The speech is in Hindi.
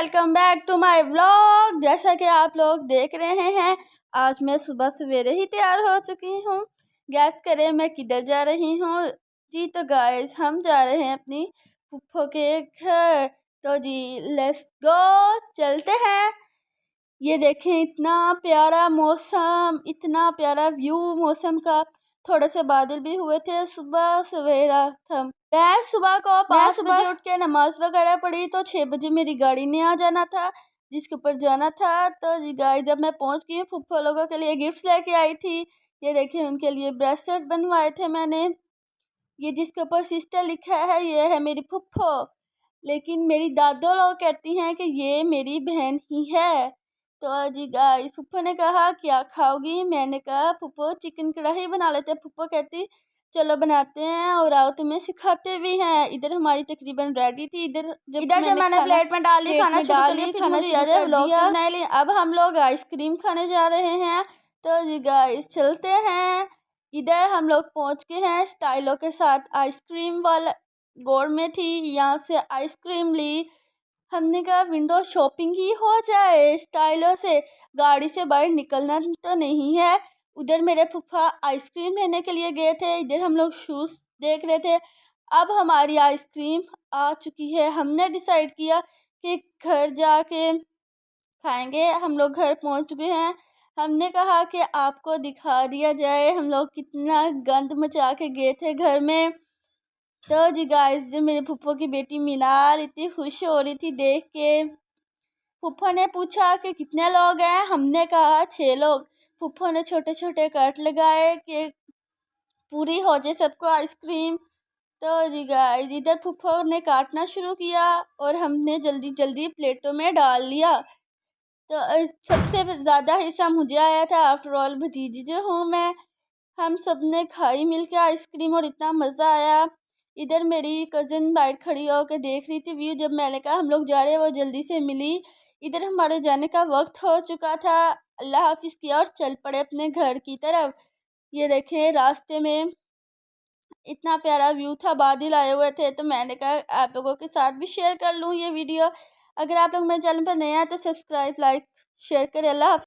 Welcome back to my vlog. जैसा कि आप लोग देख रहे हैं, आज मैं सुबह सवेरे ही तैयार हो चुकी हूँ। गैस करें मैं किधर जा रही हूँ जी? तो गाइस हम जा रहे हैं अपनी फूफो के घर। तो जी लेट्स गो, चलते हैं। ये देखें इतना प्यारा मौसम, इतना प्यारा व्यू मौसम का। थोड़े से बादल भी हुए थे, सुबह सवेरा था। मैं सुबह को 5 बजे उठ के नमाज वगैरह पढ़ी, तो 6 बजे मेरी गाड़ी ने आ जाना था जिसके ऊपर जाना था। तो जी गाइस जब मैं पहुंच गई, फुफ्फो लोगों के लिए गिफ्ट्स लेके आई थी। ये देखिए उनके लिए ब्रेसलेट बनवाए थे मैंने। ये जिसके ऊपर सिस्टर लिखा है ये है मेरी फुफ्फो, लेकिन मेरी दादो लोग कहती हैं कि ये मेरी बहन ही है। तो जी गाइस फुफ्फो ने कहा क्या खाओगी? मैंने कहा फुफ्फो चिकन कढ़ाई बना लेते हैं। फुफ्फो कहती चलो बनाते हैं और आओ तुम्हें सिखाते भी हैं। इधर हमारी तकरीबन रेडी थी। इधर जब मैंने प्लेट में डाल ली, खाना शुरू कर दिया। अब हम लोग आइसक्रीम खाने जा रहे हैं। तो जी गाइस चलते हैं। इधर हम लोग पहुंच गए हैं स्टाइलों के साथ। आइसक्रीम वाला गोड़ में थी, यहाँ से आइसक्रीम ली। हमने कहा विंडो शॉपिंग ही हो जाए स्टाइलों से, गाड़ी से बाहर निकलना तो नहीं है। उधर मेरे फूफा आइसक्रीम लेने के लिए गए थे, इधर हम लोग शूज़ देख रहे थे। अब हमारी आइसक्रीम आ चुकी है। हमने डिसाइड किया कि घर जाके खाएंगे। हम लोग घर पहुंच चुके हैं। हमने कहा कि आपको दिखा दिया जाए हम लोग कितना गंद मचा के गए थे घर में। तो जी गाइस जो मेरे फुफ्फो की बेटी मीनाल इतनी खुश हो रही थी देख के। फुफ्फो ने पूछा कि कितने लोग हैं? हमने कहा 6 लोग। फुफ्फो ने छोटे छोटे कट लगाए कि पूरी हो जाए सबको आइसक्रीम। तो जी गाइस इधर फुफ्फो ने काटना शुरू किया और हमने जल्दी जल्दी प्लेटों में डाल लिया। तो सबसे ज़्यादा हिस्सा मुझे आया था, आफ्टर ऑल भतीजी जो हूँ मैं। हम सब ने खाई मिलकर आइसक्रीम और इतना मज़ा आया। इधर मेरी कज़न बाइट खड़ी होकर देख रही थी व्यू। जब मैंने कहा हम लोग जा रहे हैं वो जल्दी से मिली। इधर हमारे जाने का वक्त हो चुका था, अल्लाह हाफिज़ किया और चल पड़े अपने घर की तरफ। ये देखें रास्ते में इतना प्यारा व्यू था, बादल आए हुए थे। तो मैंने कहा आप लोगों के साथ भी शेयर कर लूँ ये वीडियो। अगर आप लोग मेरे चैनल पर नए हैं तो सब्सक्राइब, लाइक, शेयर करें। अल्लाह हाफिज़।